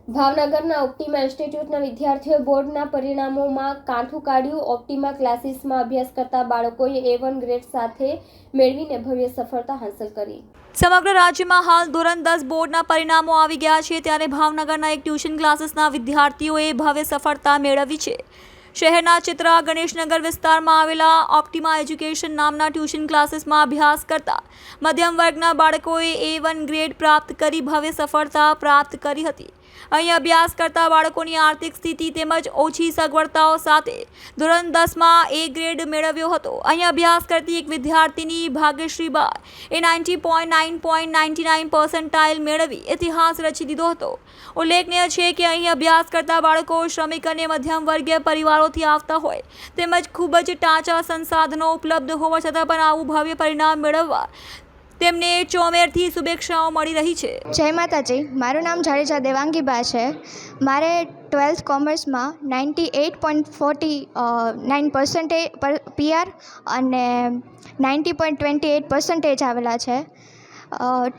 ભાવનગરના ઓપ્ટિમા ઇન્સ્ટિટ્યૂટના વિદ્યાર્થીઓએ બોર્ડના પરિણામોમાં કાઠું કાઢ્યું। ઓપ્ટિમા ક્લાસીસમાં અભ્યાસ કરતા બાળકોએ A1 ગ્રેડ સાથે મેળવીને ભવ્ય સફળતા હાંસલ કરી। સમગ્ર રાજ્યમાં હાલ ધોરણ 10 બોર્ડના પરિણામો આવી ગયા છે, ત્યારે ભાવનગરના એક ટ્યુશન ક્લાસીસના વિદ્યાર્થીઓએ ભવ્ય સફળતા મેળવી છે। શહેરના ચિત્રા ગણેશનગર વિસ્તારમાં આવેલા ઓપ્ટિમા એજ્યુકેશન નામના ટ્યુશન ક્લાસીસમાં અભ્યાસ કરતા મધ્યમ વર્ગના બાળકોએ A1 ગ્રેડ પ્રાપ્ત કરી ભવ્ય સફળતા પ્રાપ્ત કરી હતી। અહીં અભ્યાસ કરતા બાળકોની આર્થિક સ્થિતિ તેમજ ઓછી સગવડતાઓ સાથે ધોરણ 10માં A ગ્રેડ મેળવ્યો હતો। અહીં અભ્યાસ કરતી એક વિદ્યાર્થીની ભાગ્યશ્રીબા એ 90.99% મેળવી ઇતિહાસ રચી દીધો હતો। ઉલ્લેખનીય છે કે અહીં અભ્યાસ કરતા બાળકો શ્રમિક અને મધ્યમ વર્ગીય પરિવારોથી આવતા હોય તેમજ ખૂબ જ ટાંચા સંસાધનો ઉપલબ્ધ હોવા છતાં પણ આવું ભવ્ય પરિણામ મેળવવા તેમને ચોમેરથી શુભેચ્છાઓ મળી રહી છે। જય માતાજી, મારું નામ જાડેજા દેવાંગીબા છે। મારે 12th કોમર્સમાં 98.49% PR અને 90.28% આવેલા છે।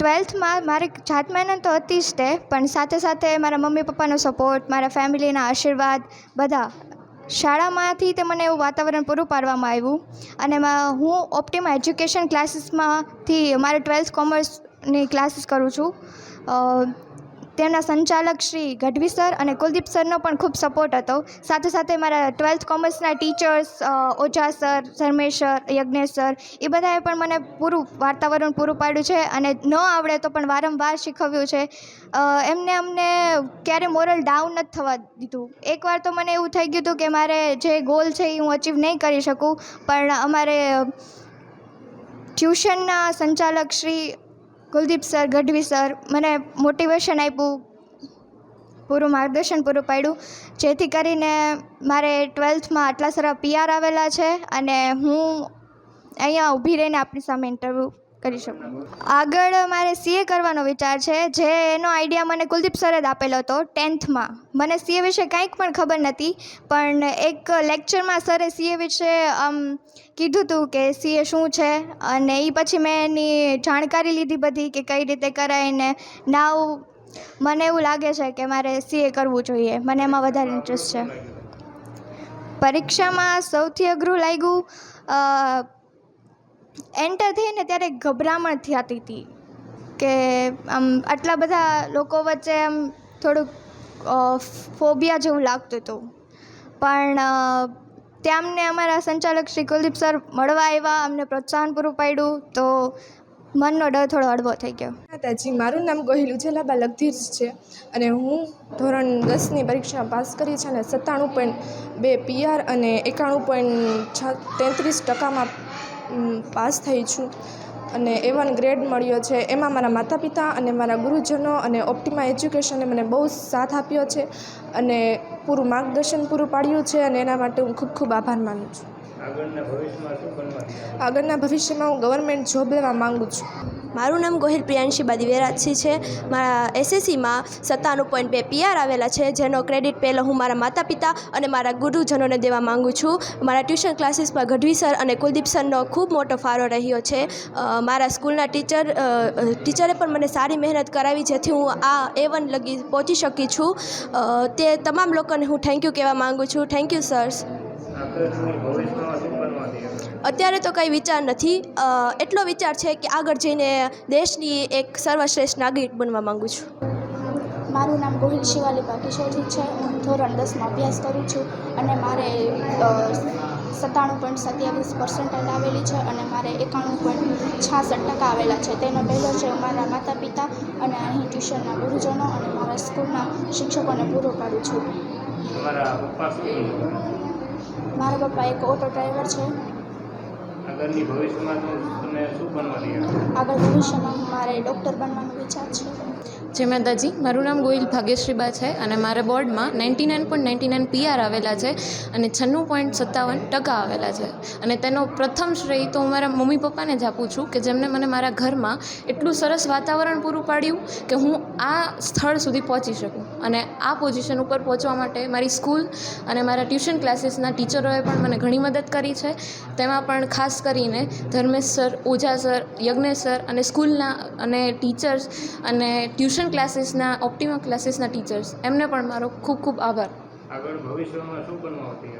12થમાં મારી જાત મહેનત તો હતી જ તે, પણ સાથે સાથે મારા મમ્મી પપ્પાનો સપોર્ટ, મારા ફેમિલીના આશીર્વાદ બધા શાળામાંથી તે મને એવું વાતાવરણ પૂરું પાડવામાં આવ્યું અને હું ઓપ્ટિમા એજ્યુકેશન ક્લાસીસમાંથી મારે 12th કોમર્સની ક્લાસીસ કરું છું। તેમના સંચાલક શ્રી ગઢવી સર અને કુલદીપ સરનો પણ ખૂબ સપોર્ટ હતો। સાથે સાથે મારા 12th કોમર્સના teachers Ojha sir, Dharmesh sir, Yagnesh sir એ બધાએ પણ મને પૂરું વાતાવરણ પૂરું પાડ્યું છે અને ન આવડે તો પણ વારંવાર શીખવ્યું છે। અમને ક્યારે મોરલ ડાઉન નથી થવા દીધું। એકવાર તો મને એવું થઈ ગયું હતું કે મારે જે ગોલ છે એ હું અચીવ નહીં કરી શકું, પણ અમારે ટ્યુશનના સંચાલક શ્રી કુલદીપ સર, ગઢવી સર મને મોટિવેશન આપ્યું, પૂરું માર્ગદર્શન પૂરું પાડ્યું, જેથી કરીને મારે 12થમાં આટલા સારા PR આવેલા છે અને હું અહીંયા ઊભી રહીને આપણી સામે ઇન્ટરવ્યૂ કરી શકું। આગળ મારે CA કરવાનો વિચાર છે, જે એનો આઈડિયા મને કુલદીપ સરે જ આપેલો હતો 10થમાં। મને CA વિશે કંઈક પણ ખબર નથી, પણ એક લેક્ચરમાં સરે CA વિશે કીધું હતું કે CA શું છે, અને એ પછી મેં એની જાણકારી લીધી બધી કે કઈ રીતે કરાય ને નાવ મને એવું લાગે છે કે મારે CA કરવું જોઈએ, મને એમાં વધારે ઇન્ટરેસ્ટ છે। પરીક્ષામાં સૌથી અઘરું લાગ્યું એન્ટર થઈને ત્યારે ગભરામણ થતી હતી કે આટલા બધા લોકો વચ્ચે થોડુંક ફોબિયા જેવું લાગતું હતું, પણ ત્યાં અમારા સંચાલક શ્રી કુલદીપ સર મળવા આવ્યા, અમને પ્રોત્સાહન પૂરું પાડ્યું, તો મનનો ડર થોડો હળવો થઈ ગયો। માતાજી, મારું નામ ગોહિલ ઉજેલાબા લગધીર છે અને હું ધોરણ 10ની પરીક્ષા પાસ કરી છે અને 97.2 PR અને 91.33% પાસ થઈ છું અને A1 ગ્રેડ મળ્યો છે। એમાં મારા માતા પિતા અને મારા ગુરુજનો અને ઓપ્ટિમા એજ્યુકેશને મને બહુ સાથ આપ્યો છે અને પૂરું માર્ગદર્શન પૂરું પાડ્યું છે અને એના માટે હું ખૂબ ખૂબ આભાર માનું છું। આગળના ભવિષ્યમાં હું ગવર્મેન્ટ જોબ લેવા માગું છું। મારું નામ ગોહિલ પ્રિયાંશીબા દિવ્યરાજસિંહ છે। મારા SSCમાં 97.2 PR આવેલા છે, જેનો ક્રેડિટ પહેલાં હું મારા માતા પિતા અને મારા ગુરુજનોને દેવા માગું છું। મારા ટ્યુશન ક્લાસીસમાં ગઢવી સર અને કુલદીપ સરનો ખૂબ મોટો ફાળો રહ્યો છે। મારા સ્કૂલના ટીચરે પણ મને સારી મહેનત કરાવી, જેથી હું આ A1 લગી પહોંચી શકી છું। તે તમામ લોકોને હું થેન્ક યુ કહેવા માગું છું। Thank you સર્સ। અત્યારે તો કંઈ વિચાર નથી, એટલો વિચાર છે કે આગળ જઈને દેશની એક સર્વશ્રેષ્ઠ નાગરિક બનવા માગું છું। મારું નામ ગોહિલ શિવાલીબા કિશોરજી છે। હું ધોરણ 10માં અભ્યાસ કરું છું અને મારે 97.27% આવેલી છે અને મારે 91.66% આવેલા છે। તેનો પહેલો છે મારા માતા પિતા અને અહીં ટ્યુશનના ગુરુજનો અને મારા સ્કૂલના શિક્ષકોને પૂરો પાડું છું। મારા પપ્પા એક ઓટો ડ્રાઈવર છે। આગળ ભવિષ્યમાં મારે ડૉક્ટર બનવાનો વિચાર છે। જય માતાજી, મારું નામ ગોહિલ ભાગ્યશ્રીબા છે અને મારે બોર્ડમાં 99.99 PR આવેલા છે અને 96.57% આવેલા છે અને તેનો પ્રથમ શ્રેય તો હું મારા મમ્મી પપ્પાને જ આપું છું કે જેમને મને મારા ઘરમાં એટલું સરસ વાતાવરણ પૂરું પાડ્યું કે હું આ સ્થળ સુધી પહોંચી શકું, અને આ પોઝિશન ઉપર પહોંચવા માટે મારી સ્કૂલ અને મારા ટ્યુશન ક્લાસીસના ટીચરોએ પણ મને ઘણી મદદ કરી છે। તેમાં પણ ખાસ કરીને Dharmesh sir, Ojha sir, Yagnesh sir અને સ્કૂલના અને ટીચર્સ અને ટ્યુશન ક્લાસીસના ઓપ્ટિમા ક્લાસીસના ટીચર્સ એમને પણ મારો ખૂબ ખૂબ આભાર. આગળ ભવિષ્યમાં શું બનવા હતી?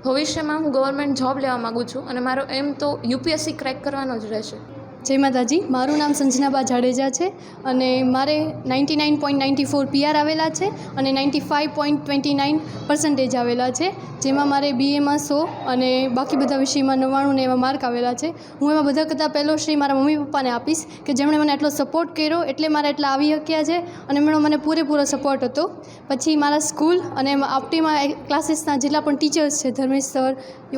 ભવિષ્યમાં હું ગવર્મેન્ટ જોબ લેવા માગું છું અને મારો એમ તો યુપીએસસી ક્રેક કરવાનો જ રહેશે. જય માતાજી, મારું નામ સંજનાબા જાડેજા છે અને મારે 99.94 PR આવેલા છે અને 95.29% આવેલા છે, જેમાં મારે BAમાં 100 અને બાકી બધા વિષયમાં 99 ને એવા માર્ક આવેલા છે. હું એમાં બધા કરતાં પહેલો શ્રેય મારા મમ્મી પપ્પાને આપીશ કે જેમણે મને આટલો સપોર્ટ કર્યો, એટલે મારે એટલા આવી શક્યા છે અને એમનો મને પૂરેપૂરો સપોર્ટ હતો. પછી મારા સ્કૂલ અને ઓપ્ટિમા ક્લાસીસના જેટલા પણ ટીચર્સ છે, Dharmesh sir,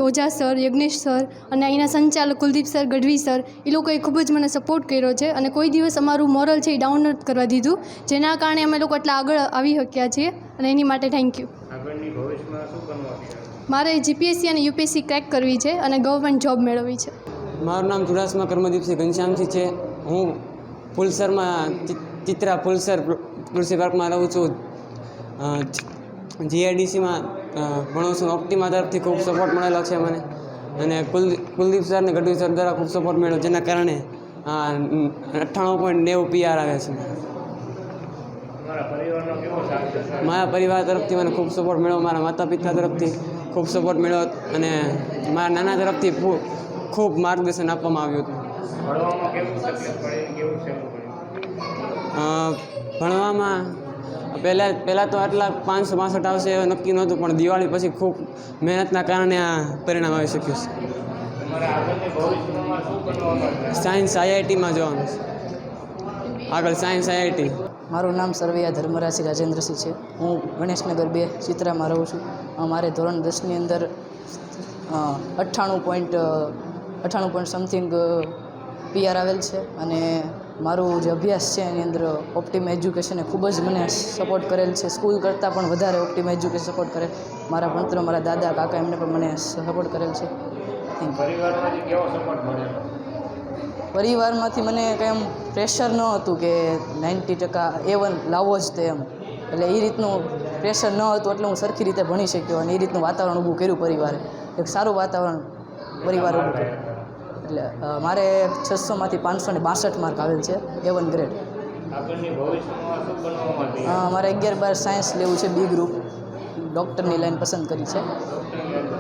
Ojha sir, Yagnesh sir અને અહીંના સંચાલક કુલદીપ સર, ગઢવી સર, એ લોકોએ ખૂબ જ મને સપોર્ટ કર્યો છે અને કોઈ દિવસ અમારું મોરલ છે એ ડાઉન નથી કરવા દીધું, જેના કારણે અમે લોકો એટલા આગળ આવી શક્યા છીએ અને એની માટે થેન્ક યુ. આગળની ભવિષ્યમાં શું બનવા હતી? મારે GPSC અને UPSC ક્રેક કરવી છે અને ગવર્મેન્ટ જોબ મેળવવી છે. મારું નામ ચુડાસમા કર્મદીપસિંહ ઘનશ્યામસિંહ છે. હું પુલસરમાં ચિત્રા પુલસર કૃષિ પાર્કમાં રહું છું. GIDCમાં ભણું છું. ઓપ્ટિમા તરફથી ખૂબ સપોર્ટ મળેલો છે મને અને કુલદીપ સર અને ગઢવી સર દ્વારા ખૂબ સપોર્ટ મળ્યો, જેના કારણે 98.90 PR આવે છે. મારા પરિવાર તરફથી મને ખૂબ સપોર્ટ મળ્યો, મારા માતા પિતા તરફથી ખૂબ સપોર્ટ મળ્યો અને મારા નાના તરફથી ખૂબ માર્ગદર્શન આપવામાં આવ્યું હતું. ભણવામાં પહેલાં તો આટલા 562 આવશે એવું નક્કી નહોતું, પણ દિવાળી પછી ખૂબ મહેનતના કારણે આ પરિણામ આવી શક્યું છે. સાયન્સ IITમાં જવાનું છે, આગળ સાયન્સ IIT. મારું નામ સરવૈયા ધર્મરાજ રાજેન્દ્રસિંહ છે. હું ગણેશનગર 2 ચિત્રામાં રહું છું. મારે ધોરણ 10ની અંદર 98 પોઈન્ટ સમથિંગ PR આવેલ છે અને મારું જે અભ્યાસ છે એની અંદર ઓપ્ટિમા એજ્યુકેશને ખૂબ જ મને સપોર્ટ કરેલ છે. સ્કૂલ કરતાં પણ વધારે ઓપ્ટિમા એજ્યુકેશન સપોર્ટ કરેલ. મારા ભણતર, મારા દાદા કાકા એમને પણ મને સપોર્ટ કરેલ છે. Thank you. પરિવારમાંથી મને કંઈ એમ પ્રેશર ન હતું કે 90% A1 લાવવો જ તે એમ, એટલે એ રીતનું પ્રેશર ન હતું, એટલે હું સરખી રીતે ભણી શક્યો અને એ રીતનું વાતાવરણ ઊભું કર્યું પરિવારે. એક સારું વાતાવરણ પરિવાર ઊભું કર્યું. એટલે મારે 600માંથી 562 માર્ક આવેલ છે, A1 ગ્રેડ. મારે 11-12 સાયન્સ લેવું છે, B ગ્રુપ. ડૉક્ટરની લાઈન પસંદ કરી છે.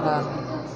હા.